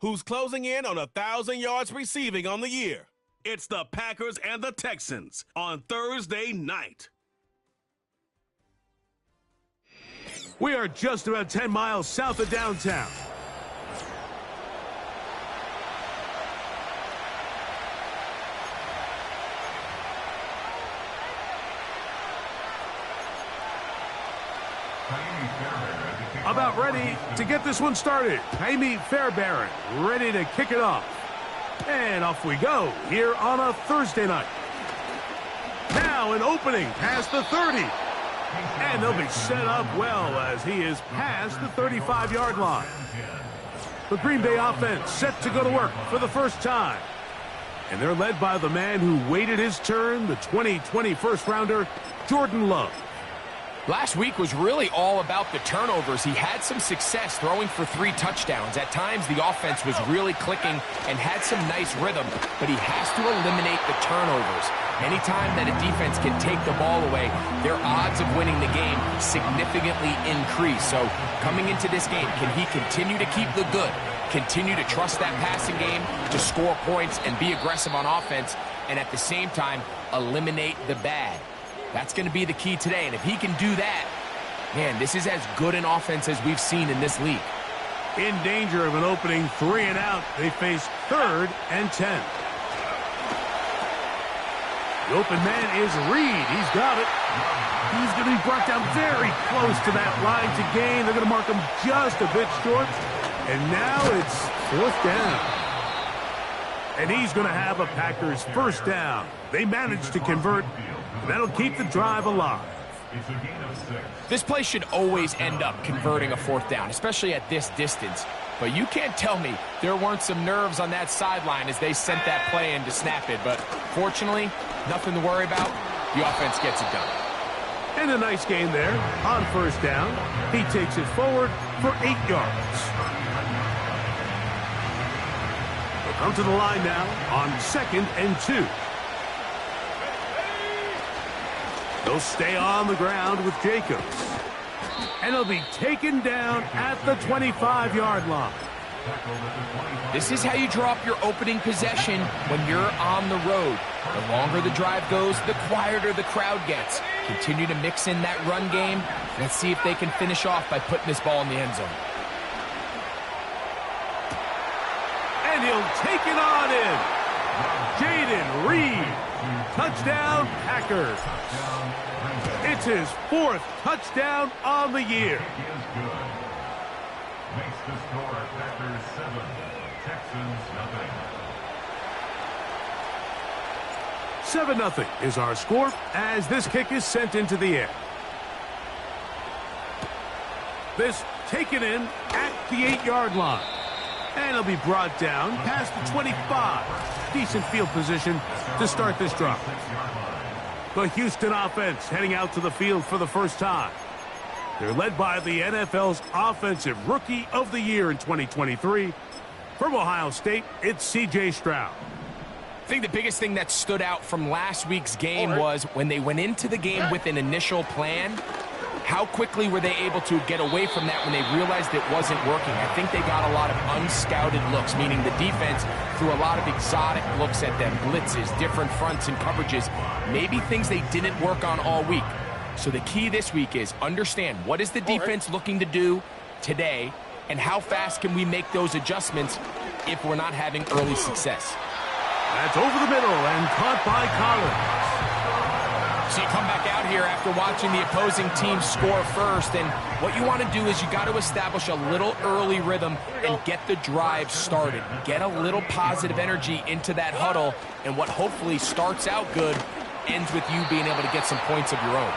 who's closing in on 1,000 yards receiving on the year. It's the Packers and the Texans on Thursday night. We are just about 10 miles south of downtown. About ready to get this one started. Jaime Fairbairn ready to kick it off. And off we go here on a Thursday night. Now an opening past the 30. And they'll be set up well as he is past the 35-yard line. The Green Bay offense set to go to work for the first time. And they're led by the man who waited his turn, the 2020 first-rounder, Jordan Love. Last week was really all about the turnovers. He had some success throwing for 3 touchdowns. At times, the offense was really clicking and had some nice rhythm, but he has to eliminate the turnovers. Anytime that a defense can take the ball away, their odds of winning the game significantly increase. So coming into this game, can he continue to keep the good, continue to trust that passing game to score points and be aggressive on offense, and at the same time, eliminate the bad? That's going to be the key today, and if he can do that, man, this is as good an offense as we've seen in this league. In danger of an opening 3 and out, they face 3rd and 10. The open man is Reed. He's got it. He's going to be brought down very close to that line to gain. They're going to mark him just a bit short, and now it's 4th down. And he's going to have a Packers first down. They managed to convert. That'll keep the drive alive. This play should always end up converting a 4th down, especially at this distance. But you can't tell me there weren't some nerves on that sideline as they sent that play in to snap it. But fortunately, nothing to worry about. The offense gets it done. And a nice gain there on first down. He takes it forward for 8 yards. They'll come to the line now on 2nd and 2. They'll stay on the ground with Jacobs. And he'll be taken down at the 25-yard line. This is how you draw up your opening possession when you're on the road. The longer the drive goes, the quieter the crowd gets. Continue to mix in that run game. Let's see if they can finish off by putting this ball in the end zone. And he'll take it on in. Jaden Reed. Touchdown, Packers. It's his 4th touchdown on the year. Makes the score Packers 7, Texans 7-0 nothing. is our score as this kick is sent into the air. This taken in at the 8-yard line. And it'll be brought down past the 25. Decent field position to start this drive. The Houston offense heading out to the field for the first time. They're led by the NFL's Offensive Rookie of the Year in 2023. From Ohio State, it's C.J. Stroud. I think the biggest thing that stood out from last week's game was when they went into the game with an initial plan, how quickly were they able to get away from that when they realized it wasn't working? I think they got a lot of unscouted looks, meaning the defense threw a lot of exotic looks at them, blitzes, different fronts and coverages, maybe things they didn't work on all week. So the key this week is understand what is the defense looking to do today, and how fast can we make those adjustments if we're not having early success. That's over the middle and caught by Collins. So you come back out here after watching the opposing team score first, and what you want to do is you got to establish a little early rhythm and get the drive started. Get a little positive energy into that huddle, and what hopefully starts out good ends with you being able to get some points of your own.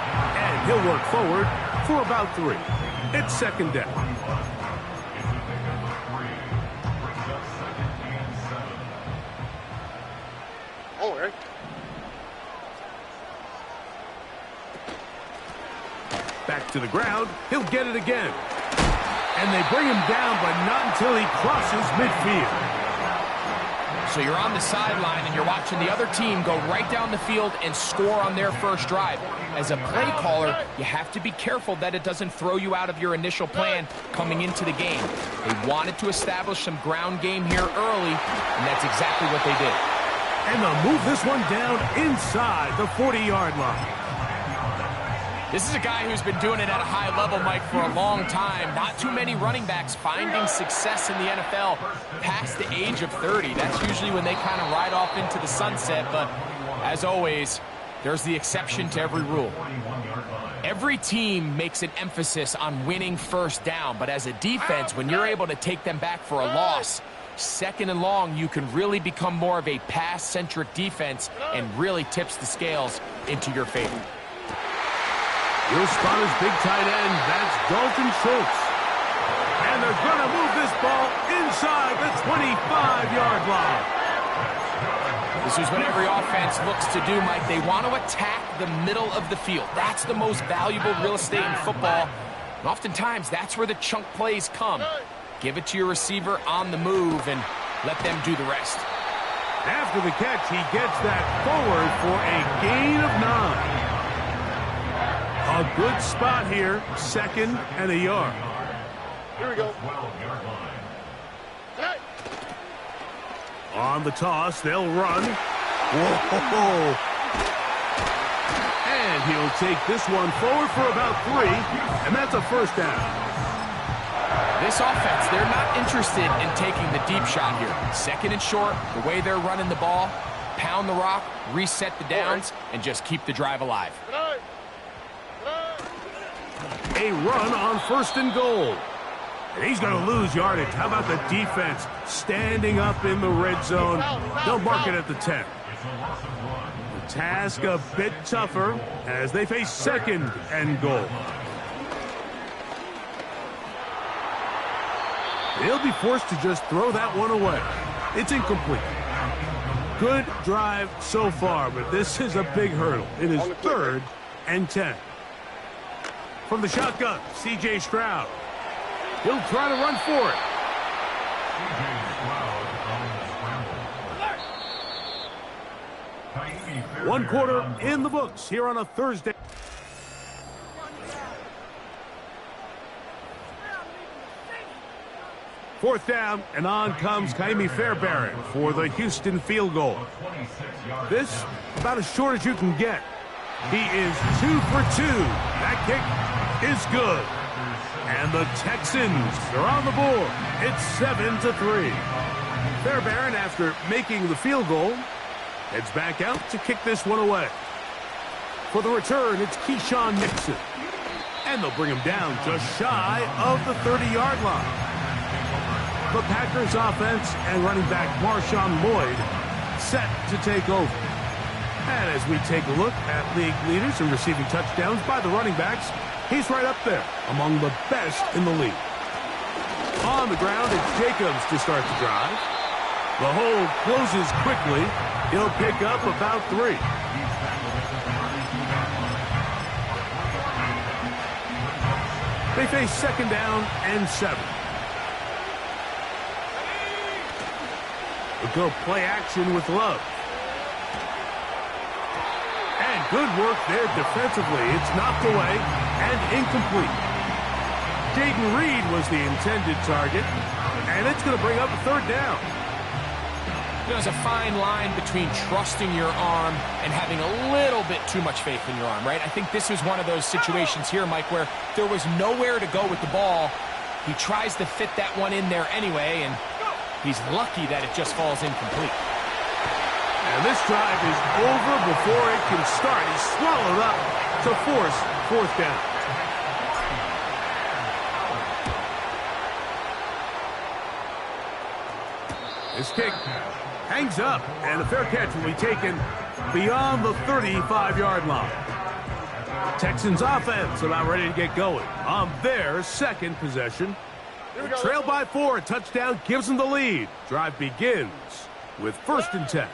And he'll work forward for about 3. It's 2nd down. Back to the ground. He'll get it again. And they bring him down, but not until he crosses midfield. So you're on the sideline and you're watching the other team go right down the field and score on their first drive. As a play caller, you have to be careful that it doesn't throw you out of your initial plan coming into the game. They wanted to establish some ground game here early, and that's exactly what they did. And they'll move this one down inside the 40-yard line. This is a guy who's been doing it at a high level, Mike, for a long time. Not too many running backs finding success in the NFL past the age of 30. That's usually when they kind of ride off into the sunset, but as always, there's the exception to every rule. Every team makes an emphasis on winning first down, but as a defense, when you're able to take them back for a loss, second and long, you can really become more of a pass-centric defense and really tips the scales into your favor. Your spotter's big tight end, that's Dalton Schultz. And they're going to move this ball inside the 25-yard line. This is what every offense looks to do, Mike. They want to attack the middle of the field. That's the most valuable real estate in football. And oftentimes, that's where the chunk plays come. Give it to your receiver on the move and let them do the rest. After the catch, he gets that forward for a gain of 9. A good spot here, second and a yard. Here we go. On the toss, they'll run. Whoa! And he'll take this one forward for about 3, and that's a first down. This offense, they're not interested in taking the deep shot here. Second and short, the way they're running the ball, pound the rock, reset the downs, and just keep the drive alive. A run on first and goal. And he's going to lose yardage. How about the defense standing up in the red zone? They'll mark it at the 10. The task a bit tougher as they face second and goal. They'll be forced to just throw that one away. It's incomplete. Good drive so far, but this is a big hurdle. It is third and 10. From the shotgun, C.J. Stroud. He'll try to run for it. One quarter in the books here on a Thursday. Fourth down, and on comes Ka'imi Fairbairn for the Houston field goal. This, about as short as you can get. He is 2 for 2. That kick is good. And the Texans are on the board. It's 7-3. Fairbairn, after making the field goal, heads back out to kick this one away. For the return, it's Keyshawn Nixon. And they'll bring him down just shy of the 30-yard line. The Packers offense and running back Marshawn Lloyd set to take over. And as we take a look at league leaders in receiving touchdowns by the running backs, he's right up there among the best in the league. On the ground, it's Jacobs to start the drive. The hole closes quickly. He'll pick up about 3. They face second down and 7. They'll go play action with Love. And good work there defensively. It's knocked away and incomplete. Jayden Reed was the intended target, and it's going to bring up a third down. There's a fine line between trusting your arm and having a little bit too much faith in your arm, right? I think this is one of those situations here, Mike, where there was nowhere to go with the ball. He tries to fit that one in there anyway, and he's lucky that it just falls incomplete. And this drive is over before it can start. He's swallowed up to force fourth down. This kick hangs up, and a fair catch will be taken beyond the 35-yard line. Texans offense about ready to get going on their second possession. Trail by 4, a touchdown gives them the lead. Drive begins with first and 10.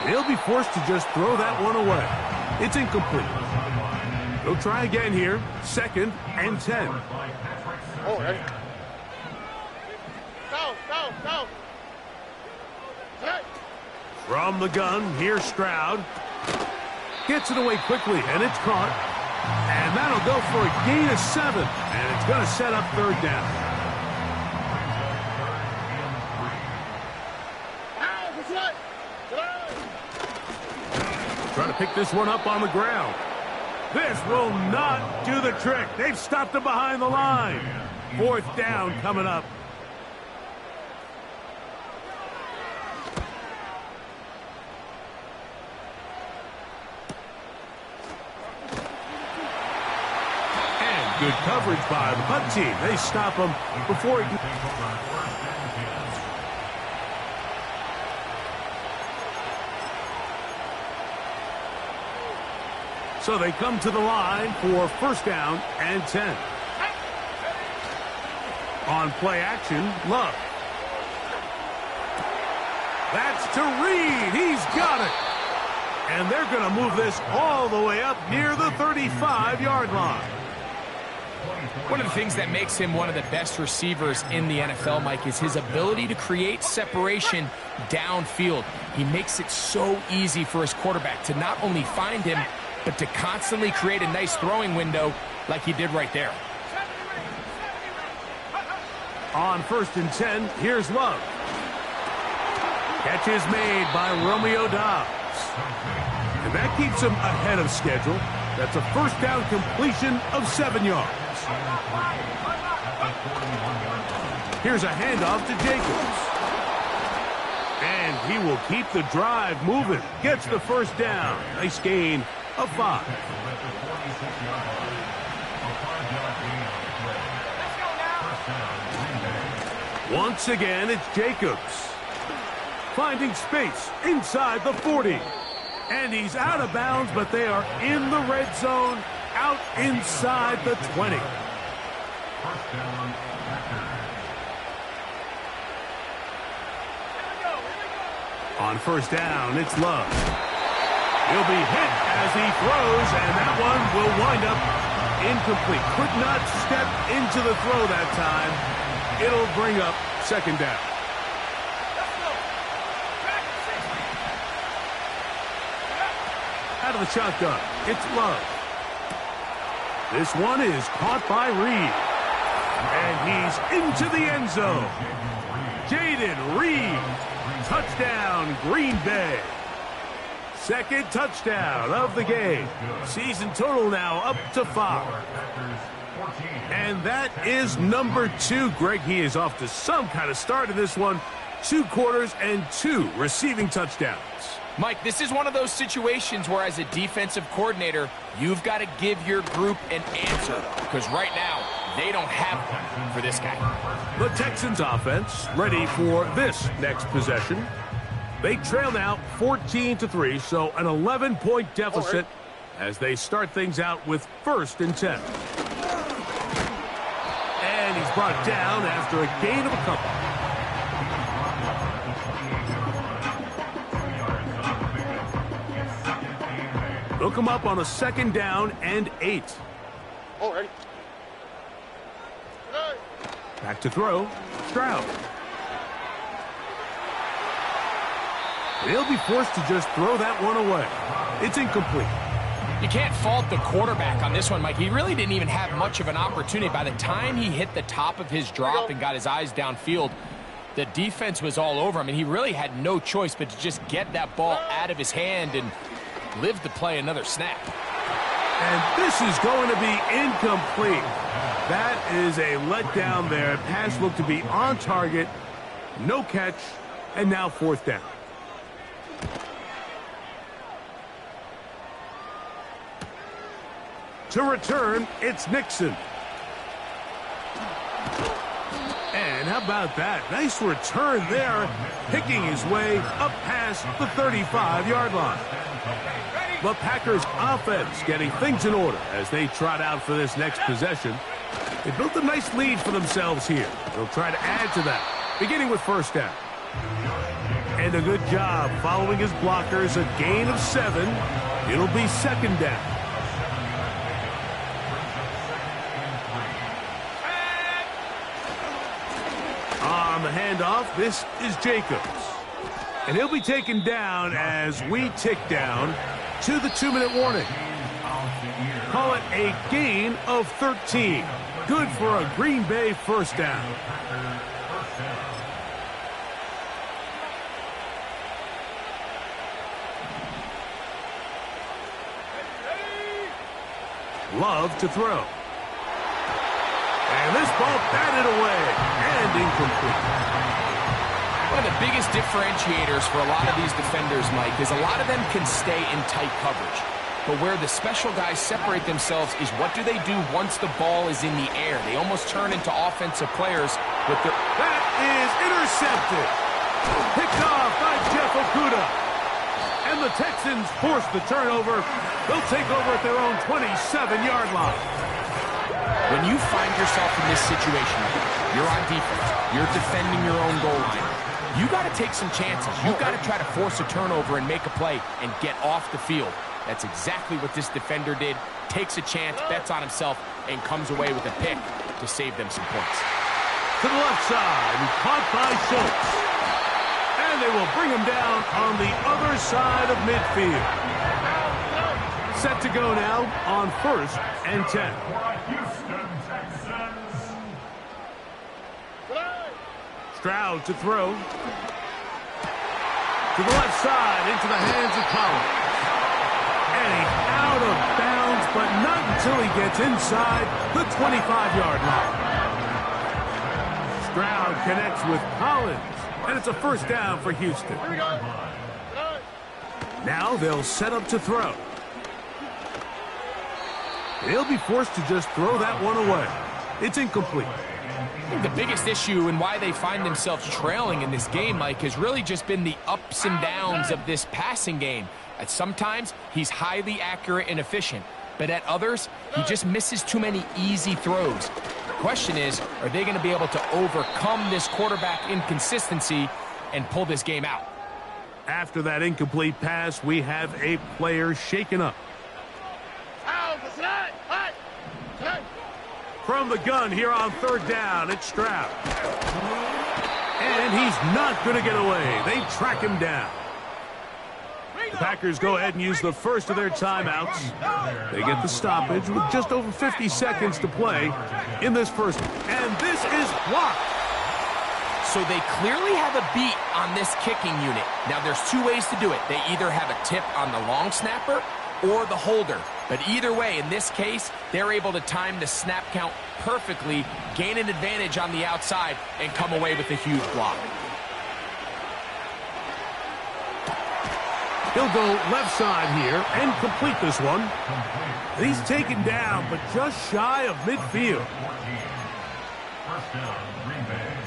They'll be forced to just throw that one away. It's incomplete. They'll try again here, second and 10. From the gun, here's Stroud. Gets it away quickly, and it's caught. And that'll go for a gain of 7. And it's going to set up third down. Trying to pick this one up on the ground. This will not do the trick. They've stopped him behind the line. Fourth down coming up. And good coverage by the punt team. They stop him before he can... So they come to the line for first down and 10. On play action, Love. That's to Reed. He's got it. And they're going to move this all the way up near the 35-yard line. One of the things that makes him one of the best receivers in the NFL, Mike, is his ability to create separation downfield. He makes it so easy for his quarterback to not only find him, but to constantly create a nice throwing window like he did right there. On first and 10, here's Love. Catch is made by Romeo Doubs. And that keeps him ahead of schedule. That's a first down completion of 7 yards. Here's a handoff to Jacobs. And he will keep the drive moving. Gets the first down. Nice gain of 5. Once again, it's Jacobs. Finding space inside the 40. And he's out of bounds, but they are in the red zone, out inside the 20. On first down, it's Love. He'll be hit as he throws, and that one will wind up incomplete. Could not step into the throw that time. It'll bring up second down. Out of the shotgun, it's Love. This one is caught by Reed. And he's into the end zone. Jaden Reed. Touchdown, Green Bay. Second touchdown of the game. Season total now up to 5. And that is number 2. Greg, he is off to some kind of start in this one. 2 quarters and 2 receiving touchdowns. Mike, this is one of those situations where as a defensive coordinator, you've got to give your group an answer. Because right now, they don't have one for this guy. The Texans offense ready for this next possession. They trail now 14-3, so an 11-point deficit as they start things out with first and 10. And he's brought down after a gain of a couple. Look him up on a second down and 8. Back to throw, Stroud. They'll be forced to just throw that one away. It's incomplete. You can't fault the quarterback on this one, Mike. He really didn't even have much of an opportunity. By the time he hit the top of his drop and got his eyes downfield, the defense was all over him, and he really had no choice but to just get that ball out of his hand and live to play another snap. And this is going to be incomplete. That is a letdown there. Pass looked to be on target. No catch. And now fourth down. To return, it's Nixon. And how about that? Nice return there, picking his way up past the 35-yard line. The Packers offense getting things in order as they trot out for this next possession. They built a nice lead for themselves here. They'll try to add to that, beginning with first down. And a good job following his blockers, a gain of 7. It'll be second down. On the handoff. This is Jacobs. And he'll be taken down as we tick down to the 2-minute warning. Call it a gain of 13. Good for a Green Bay first down. Love to throw. And this ball batted away and incomplete. One of the biggest differentiators for a lot of these defenders, Mike, is a lot of them can stay in tight coverage. But where the special guys separate themselves is what do they do once the ball is in the air? They almost turn into offensive players with their... That is intercepted. Picked off by Jeff Okudah. And the Texans force the turnover. They'll take over at their own 27-yard line. When you find yourself in this situation, you're on defense, you're defending your own goal line, you got to take some chances. You got to try to force a turnover and make a play and get off the field. That's exactly what this defender did. Takes a chance, bets on himself, and comes away with a pick to save them some points. To the left side, caught by Schultz. And they will bring him down on the other side of midfield. Set to go now on 1st and 10. Stroud to throw. To the left side, into the hands of Collins. And he's out of bounds, but not until he gets inside the 25-yard line. Stroud connects with Collins, and it's a first down for Houston. Now they'll set up to throw. He'll be forced to just throw that one away. It's incomplete. I think the biggest issue and why they find themselves trailing in this game, Mike, has really just been the ups and downs of this passing game. At sometimes, he's highly accurate and efficient, but at others, he just misses too many easy throws. The question is, are they going to be able to overcome this quarterback inconsistency and pull this game out? After that incomplete pass, we have a player shaken up. From the gun here on 3rd down, it's Stroud. And he's not going to get away. They track him down. The Packers go ahead and use the first of their timeouts. They get the stoppage with just over 50 seconds to play in this first one. And this is blocked. So they clearly have a beat on this kicking unit. Now, there's 2 ways to do it. They either have a tip on the long snapper or the holder. But either way, in this case, they're able to time the snap count perfectly, gain an advantage on the outside, and come away with a huge block. He'll go left side here and complete this one. He's taken down, but just shy of midfield. First down, Green Bay.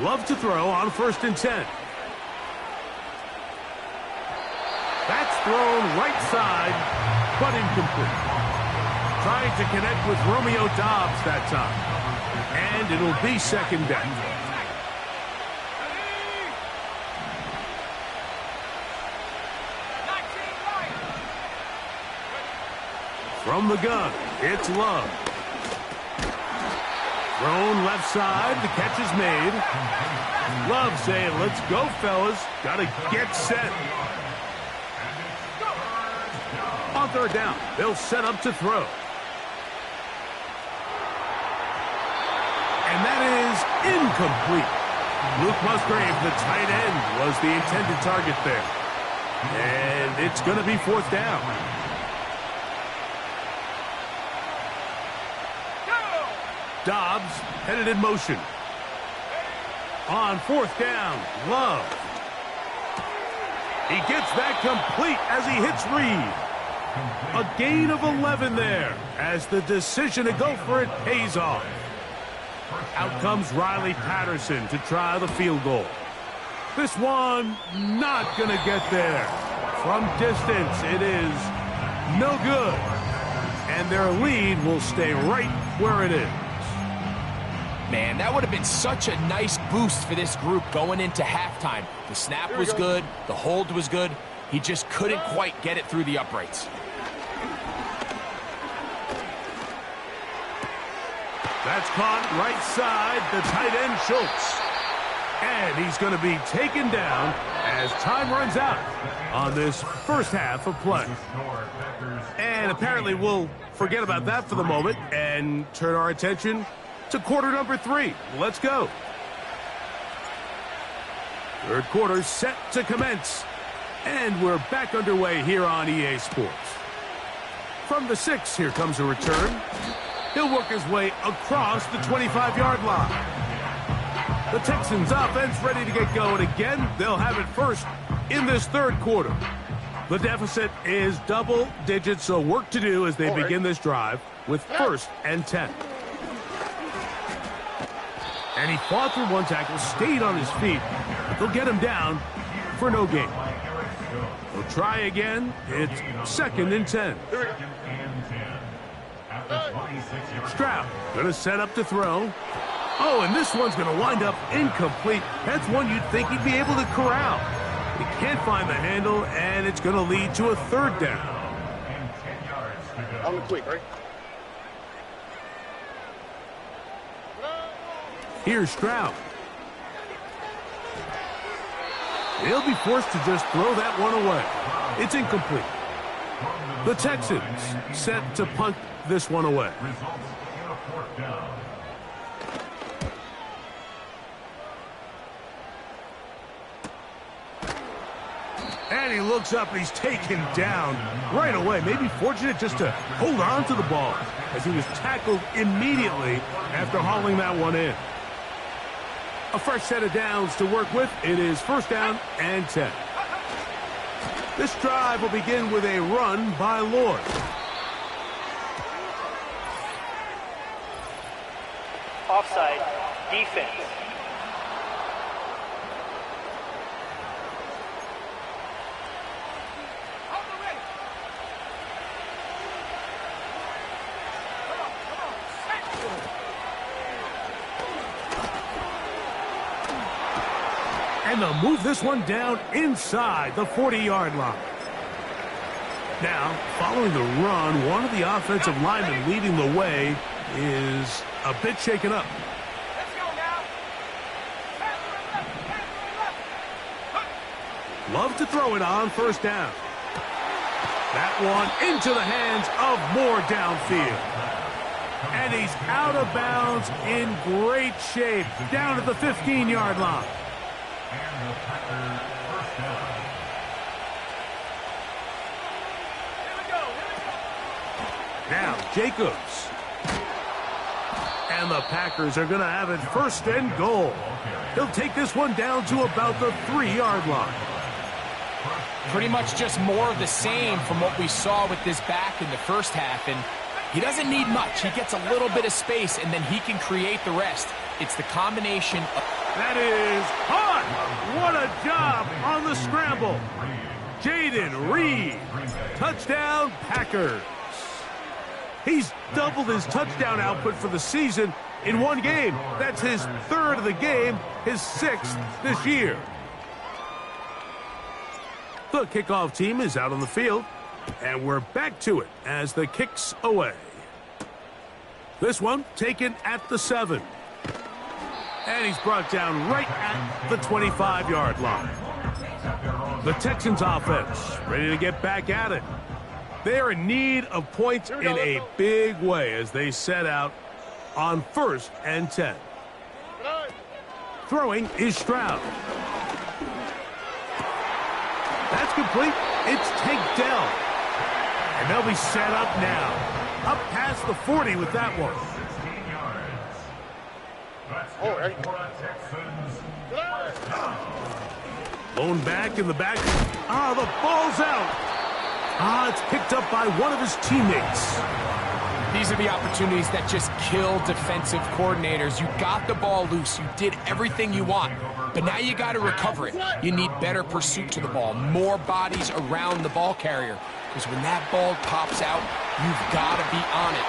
Love to throw on 1st and 10. That's thrown right side, but incomplete. Trying to connect with Romeo Doubs that time. And it'll be 2nd down. From the gun, it's Love. Thrown left side, the catch is made. Love saying, let's go, fellas. Got to get set. On 3rd down, they'll set up to throw. And that is incomplete. Luke Musgrave, the tight end, was the intended target there. And it's going to be 4th down. Doubs headed in motion. On 4th down, Love. He gets that complete as he hits Reed. A gain of 11 there as the decision to go for it pays off. Out comes Riley Patterson to try the field goal. This one not going to get there. From distance, it is no good. And their lead will stay right where it is. Man, that would have been such a nice boost for this group going into halftime. The snap was good, the hold was good. He just couldn't quite get it through the uprights. That's caught right side, the tight end Schultz. And he's going to be taken down as time runs out on this first half of play. And apparently we'll forget about that for the moment and turn our attention to quarter number 3. Let's go. Third quarter set to commence. And we're back underway here on EA Sports. From the 6, here comes a return. He'll work his way across the 25-yard line. The Texans offense ready to get going again. They'll have it first in this third quarter. The deficit is double digits, so work to do as they begin this drive with 1st and 10. And he fought through one tackle, stayed on his feet. They'll get him down for no gain. They'll try again. It's 2nd and 10. Stroud going to set up to throw. Oh, and this one's going to wind up incomplete. That's one you'd think he'd be able to corral. He can't find the handle, and it's going to lead to a 3rd down. I'm quick, right? Here's Stroud. He'll be forced to just throw that one away. It's incomplete. The Texans set to punt this one away. And he looks up and he's taken down right away. Maybe fortunate just to hold on to the ball as he was tackled immediately after hauling that one in. A fresh set of downs to work with. It is 1st down and 10. This drive will begin with a run by Lord. Offside, defense. And they'll move this one down inside the 40-yard line. Now, following the run, one of the offensive linemen leading the way is a bit shaken up. Let's go now. Love to throw it on 1st down. That one into the hands of Moore downfield. And he's out of bounds in great shape down at the 15-yard line. And the Packers first down. Now, Jacobs. And the Packers are going to have it 1st and goal. He'll take this one down to about the 3-yard line. Pretty much just more of the same from what we saw with this back in the first half. And he doesn't need much. He gets a little bit of space, and then he can create the rest. It's the combination of... That is hot. What a job on the scramble. Jaden Reed. Touchdown, Packers. He's doubled his touchdown output for the season in one game. That's his 3rd of the game, his 6th this year. The kickoff team is out on the field, and we're back to it as the kick's away. This one taken at the 7. And he's brought down right at the 25-yard line. The Texans offense ready to get back at it. They're in need of points in a big way as they set out on 1st and 10. Throwing is Stroud. That's complete. It's Tank Dell. And they'll be set up now. Up past the 40 with that one. 16 yards. That's for the Texans. Blown back in the back. Ah, the ball's out. Ah, it's picked up by one of his teammates. These are the opportunities that just kill defensive coordinators. You got the ball loose. You did everything you want. But now you got to recover it. You need better pursuit to the ball, more bodies around the ball carrier. Because when that ball pops out, you've got to be on it.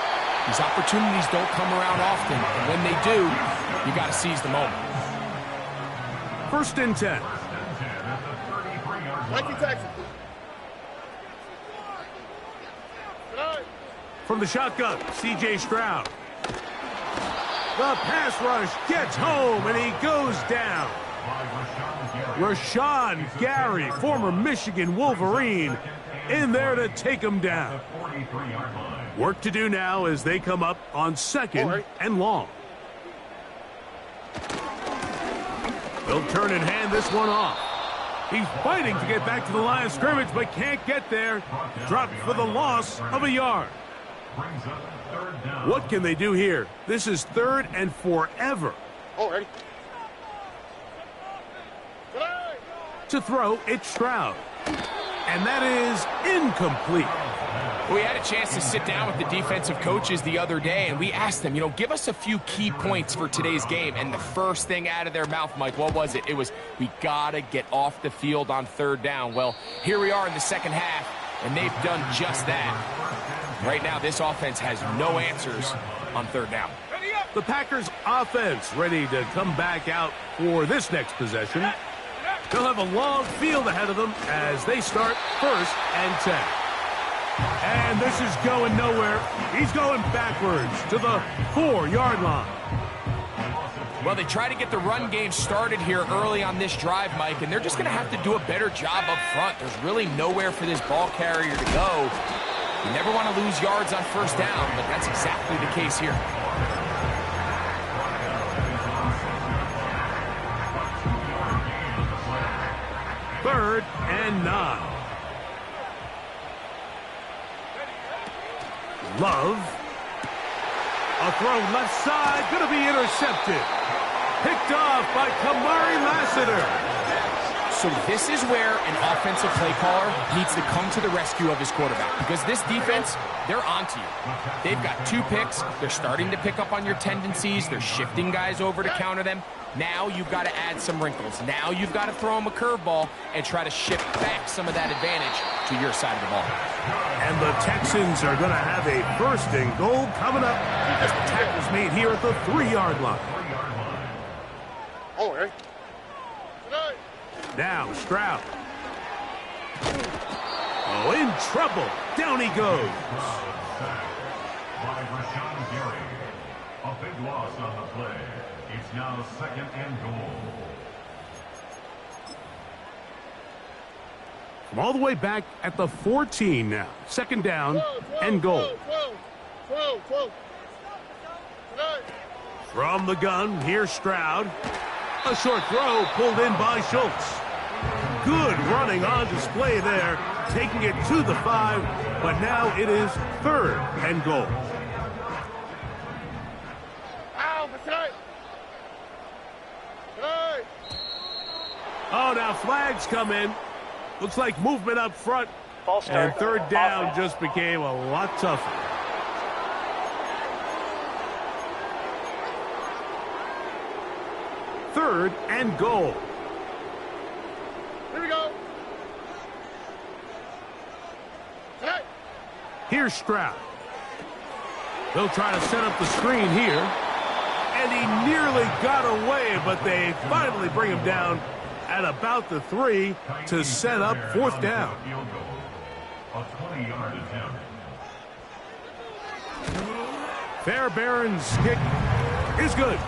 These opportunities don't come around often. And when they do, You got to seize the moment. 1st and 10. Nike Texas. From the shotgun, C.J. Stroud. The pass rush gets home, and he goes down. Rashawn Gary, former Michigan Wolverine, in there to take him down. Work to do now as they come up on 2nd and long. They'll turn and hand this one off. He's fighting to get back to the line of scrimmage, but can't get there. Dropped for the loss of a yard. What can they do here? This is 3rd and forever. Already. To throw, it's Stroud. And that is incomplete. We had a chance to sit down with the defensive coaches the other day, and we asked them, give us a few key points for today's game. And the first thing out of their mouth, Mike, what was it? It was, we got to get off the field on 3rd down. Well, here we are in the second half, and they've done just that. Right now, this offense has no answers on 3rd down. The Packers offense ready to come back out for this next possession. They'll have a long field ahead of them as they start 1st and 10. And this is going nowhere. He's going backwards to the 4-yard line. Well, they try to get the run game started here early on this drive, Mike, and they're just going to have to do a better job up front. There's really nowhere for this ball carrier to go. You never want to lose yards on 1st down, but that's exactly the case here. Third and 9. Love. A throw left side, going to be intercepted. Picked off by Kamari Lassiter. So this is where an offensive play caller needs to come to the rescue of his quarterback, because this defense, they're onto you. They've got 2 picks. They're starting to pick up on your tendencies. They're shifting guys over to counter them. Now you've got to add some wrinkles. Now you've got to throw them a curveball and try to shift back some of that advantage to your side of the ball. And the Texans are going to have a 1st and goal coming up as the tackle's made here at the 3-yard line. All right. Now Stroud. Oh, in trouble. Down he goes. By Rashawn Gary. A big loss on the play. It's now 2nd and goal. From all the way back at the 14 now. 2nd down and goal. From the gun, here's Stroud. A short throw pulled in by Schultz. Good running on display there, taking it to the 5, but now it is 3rd and goal. Oh, now flags come in. Looks like movement up front. And 3rd down just became a lot tougher. Third and goal. Here we go. Hey. Here's Stroud. They'll try to set up the screen here. And he nearly got away, but they finally bring him down at about the 3 to set up 4th down. A 20-yard attempt. Fairbairn's kick is good.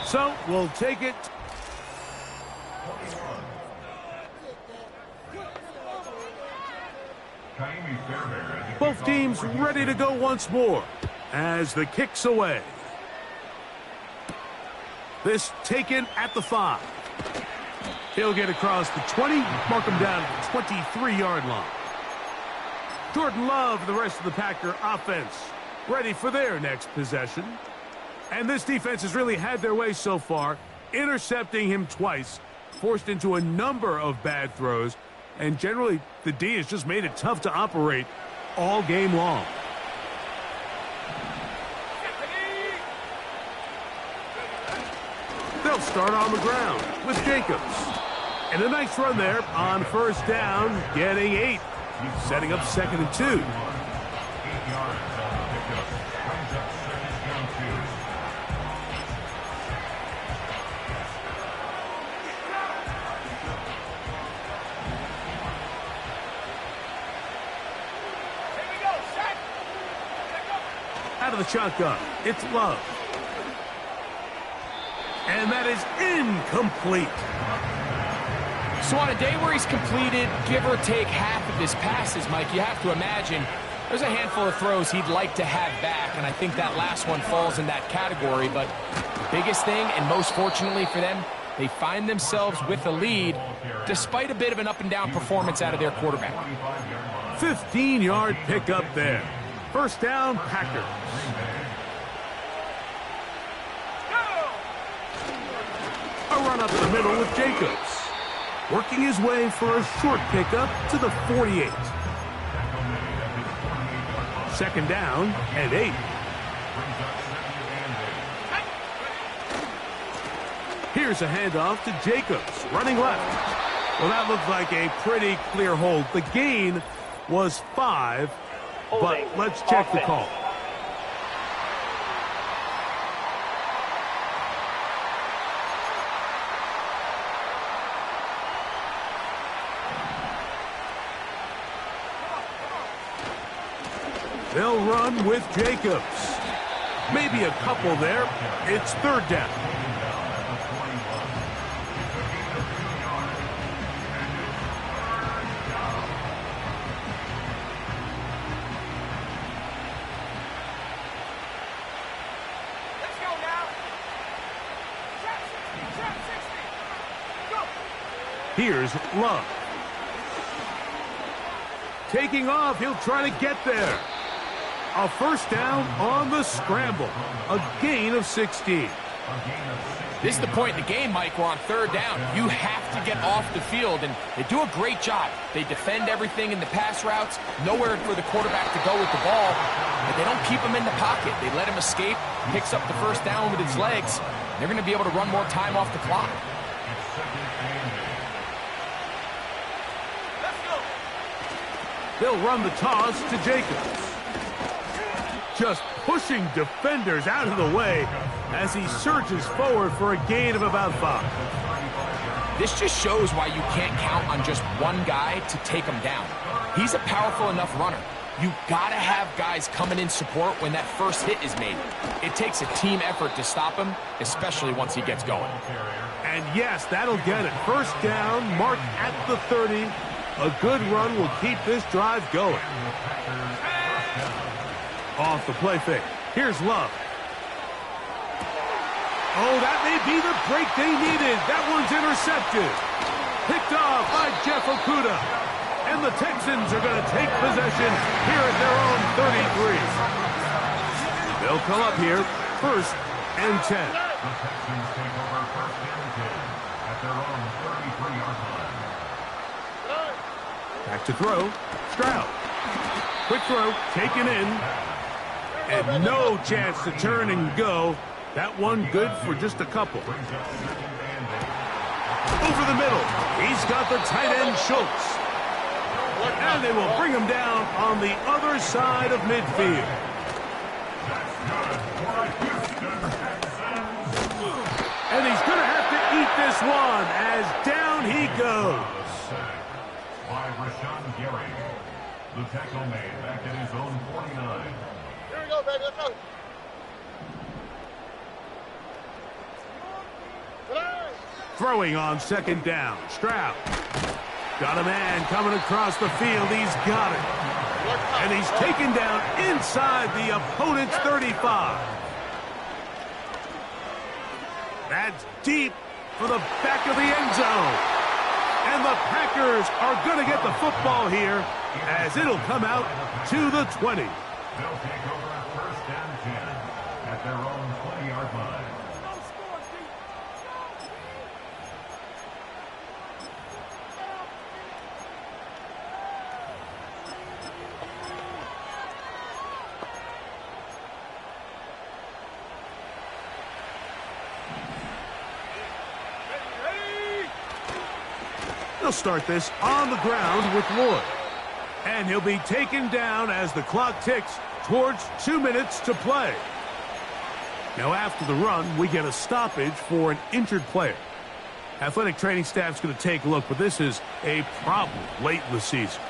So we'll take it. Both teams ready to go once more as the kick's away. This taken at the 5. He'll get across the 20, mark him down at the 23-yard line. Jordan Love, the rest of the Packer offense, ready for their next possession. And this defense has really had their way so far, intercepting him twice, forced into a number of bad throws, and generally the D has just made it tough to operate all game long. They'll start on the ground with Jacobs. And a nice run there on 1st down, getting 8, setting up 2nd and 2. 8 yards on the pickup. Brings up 2nd and 2. the shotgun. It's Love. And that is incomplete. So on a day where he's completed, give or take half of his passes, Mike, you have to imagine there's a handful of throws he'd like to have back, and I think that last one falls in that category. But the biggest thing, and most fortunately for them, they find themselves with a lead despite a bit of an up-and-down performance out of their quarterback. 15-yard pickup there. First down, Packers. A run up the middle with Jacobs. Working his way for a short pickup to the 48. Second down and 8. Here's a handoff to Jacobs, running left. Well, that looked like a pretty clear hold. The gain was 5, but let's check the call. They'll run with Jacobs. Maybe a couple there. It's third down. Let's go now. Go. Here's Love. Taking off, he'll try to get there. A first down on the scramble. A gain of 16. This is the point in the game, Mike, where on third down, you have to get off the field, and they do a great job. They defend everything in the pass routes, nowhere for the quarterback to go with the ball, but they don't keep him in the pocket. They let him escape, picks up the first down with his legs. They're going to be able to run more time off the clock. They'll run the toss to Jacobs. Just pushing defenders out of the way as he surges forward for a gain of about 5. This just shows why you can't count on just one guy to take him down. He's a powerful enough runner. You gotta have guys coming in support when that first hit is made. It takes a team effort to stop him, especially once he gets going. And yes, that'll get it. First down, marked at the 30. A good run will keep this drive going. Off the play fake. Here's Love. Oh, that may be the break they needed. That one's intercepted. Picked off by Jeff Okudah. And the Texans are going to take possession here at their own 33. They'll come up here, first and 10. The Texans take over first and 10 at their own 33-yard line. Back to throw. Stroud. Quick throw, taken in. And no chance to turn and go. That one good for just a couple. Over the middle. He's got the tight end, Schultz. And they will bring him down on the other side of midfield. And he's going to have to eat this one as down he goes. By Rashawn Gary. The tackle made back at his own 49. Here we go, baby. Let's go. Throwing on second down. Stroud. Got a man coming across the field. He's got it. And he's taken down inside the opponent's 35. That's deep for the back of the end zone. And the Packers are going to get the football here as it'll come out to the 20. They'll take over first and 10 at their own 20-yard line. They'll start this on the ground with Lloyd. And he'll be taken down as the clock ticks towards 2 minutes to play. Now after the run, we get a stoppage for an injured player. Athletic training staff's going to take a look, but this is a problem late in the season.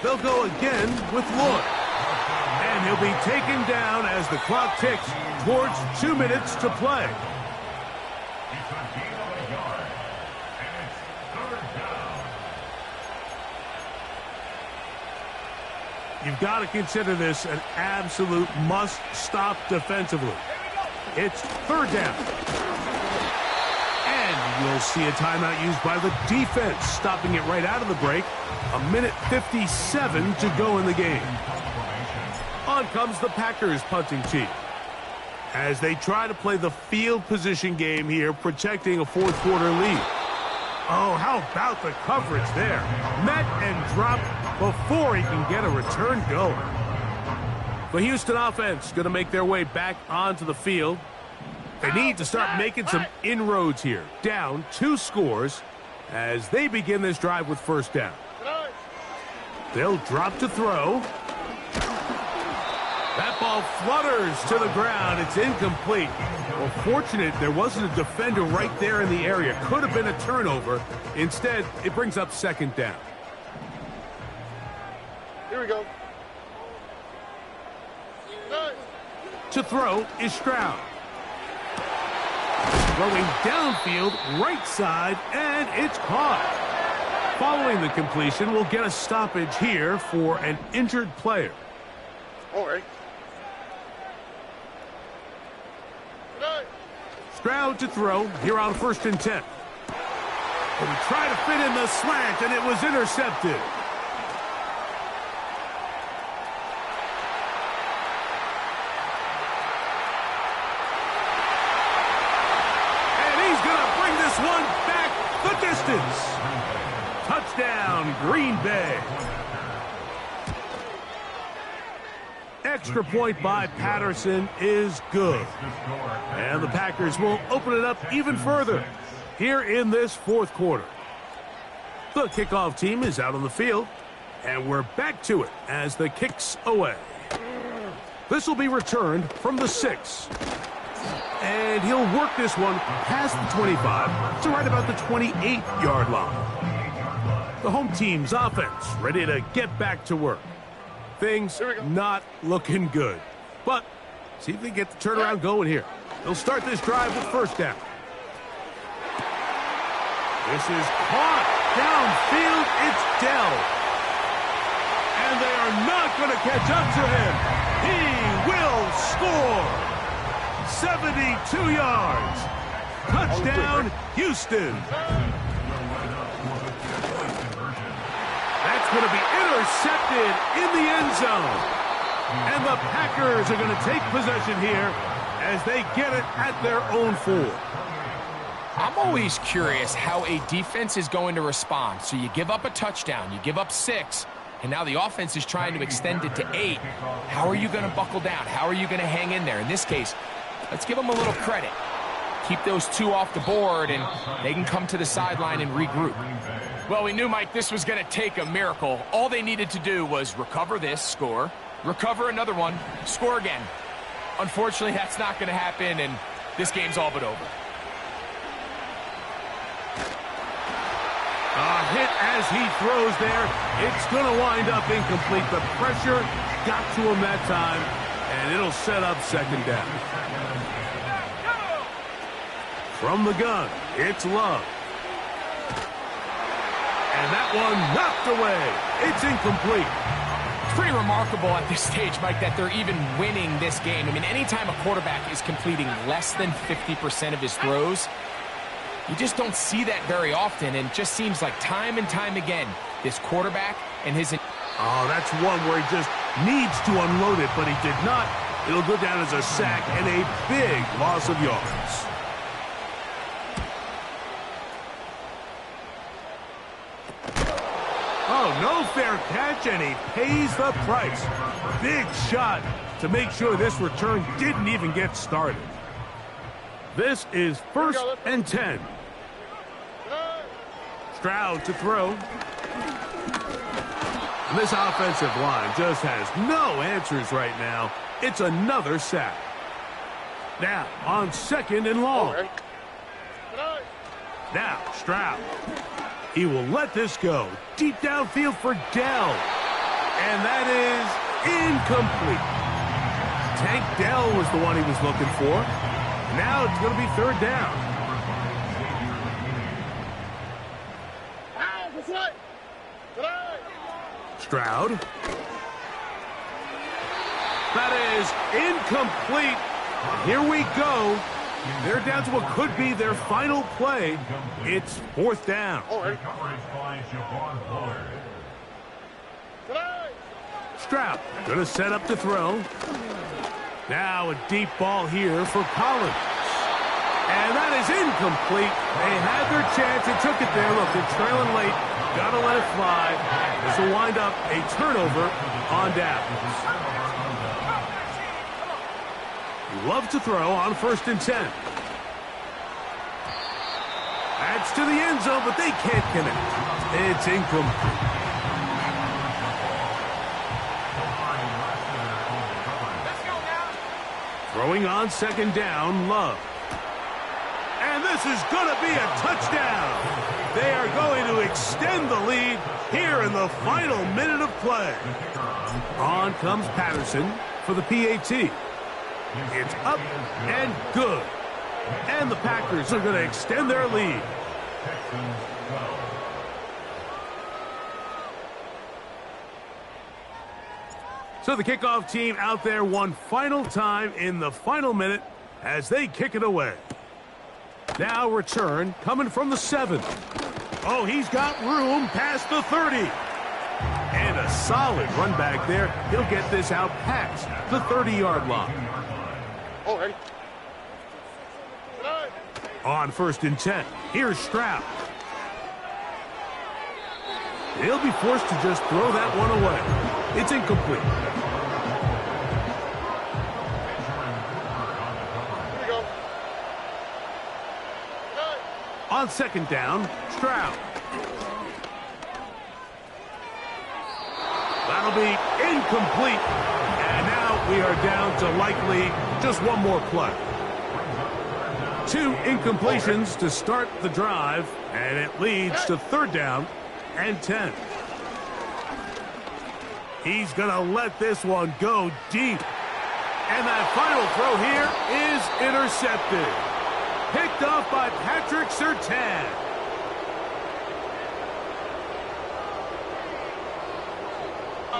They'll go again with Lloyd. And he'll be taken down as the clock ticks towards 2 minutes to play. It's a gain of a yard, and it's third down. You've got to consider this an absolute must-stop defensively. It's third down. And we'll see a timeout used by the defense, stopping it right out of the break. 1:57 to go in the game. On comes the Packers punting team as they try to play the field position game here, protecting a fourth quarter lead. Oh, how about the coverage there? Met and dropped before he can get a return going. The Houston offense going to make their way back onto the field. They need to start making some inroads here. Down 2 scores as they begin this drive with first down. They'll drop to throw. That ball flutters to the ground. It's incomplete. Well, fortunate there wasn't a defender right there in the area. Could have been a turnover. Instead, it brings up second down. Here we go. To throw is Stroud. Throwing downfield, right side, and it's caught. Following the completion, we'll get a stoppage here for an injured player. All right. Stroud to throw here on 1st and 10. But he tried to fit in the slant, and it was intercepted. And he's going to bring this one back the distance. Touchdown, Green Bay. Extra point by Patterson is good. And the Packers will open it up even further here in this fourth quarter. The kickoff team is out on the field, and we're back to it as the kick's away. This will be returned from the 6. And he'll work this one past the 25 to right about the 28-yard line. The home team's offense ready to get back to work. Things not looking good. But see if they get the turnaround going here. They'll start this drive with first down. This is caught. Downfield, it's Dell. And they are not going to catch up to him. He will score. 72 yards. Touchdown, Houston. That's going to be intercepted in the end zone. And the Packers are going to take possession here as they get it at their own 4. I'm always curious how a defense is going to respond. So you give up a touchdown, you give up 6, and now the offense is trying to extend it to 8. How are you going to buckle down? How are you going to hang in there? In this case, let's give them a little credit. Keep those 2 off the board, and they can come to the sideline and regroup. Well, we knew, Mike, this was going to take a miracle. All they needed to do was recover this, score, recover another one, score again. Unfortunately, that's not going to happen, and this game's all but over. A hit as he throws there. It's going to wind up incomplete. The pressure got to him that time, and it'll set up second down. From the gun, it's Love. And that one knocked away. It's incomplete. It's pretty remarkable at this stage, Mike, that they're even winning this game. I mean, anytime a quarterback is completing less than 50% of his throws, you just don't see that very often, and it just seems like time and time again, this quarterback and his... Oh, that's one where he just needs to unload it, but he did not. It'll go down as a sack and a big loss of yards. Oh, no fair catch, and he pays the price. Big shot to make sure this return didn't even get started. This is 1st and 10. Stroud to throw. And this offensive line just has no answers right now. It's another sack. Now, on 2nd and long. Now, Stroud. He will let this go. Deep downfield for Dell. And that is incomplete. Tank Dell was the one he was looking for. Now it's going to be third down. Stroud. That is incomplete. Here we go. They're down to what could be their final play. It's fourth down. Coverage by Javon Bullard. Stroud going to set up to throw. Now a deep ball here for Collins. And that is incomplete. They had their chance and took it there. Look, they're trailing late. Got to let it fly. This will wind up a turnover on down. Love to throw on 1st and 10. That's to the end zone, but they can't connect. It's incomplete. Let's go now. Throwing on 2nd down, Love. And this is going to be a touchdown. They are going to extend the lead here in the final minute of play. On comes Patterson for the PAT. It's up and good. And the Packers are going to extend their lead. So the kickoff team out there one final time in the final minute as they kick it away. Now return coming from the 7. Oh, he's got room past the 30. And a solid run back there. He'll get this out past the 30-yard line. All right. On 1st and 10, here's Stroud. He'll be forced to just throw that one away. It's incomplete. Here we go. On 2nd down, Stroud. That'll be incomplete. And now we are down to likely just one more play. 2 incompletions to start the drive, and it leads to 3rd down and 10. He's going to let this one go deep. And that final throw here is intercepted. Picked off by Patrick Surtain.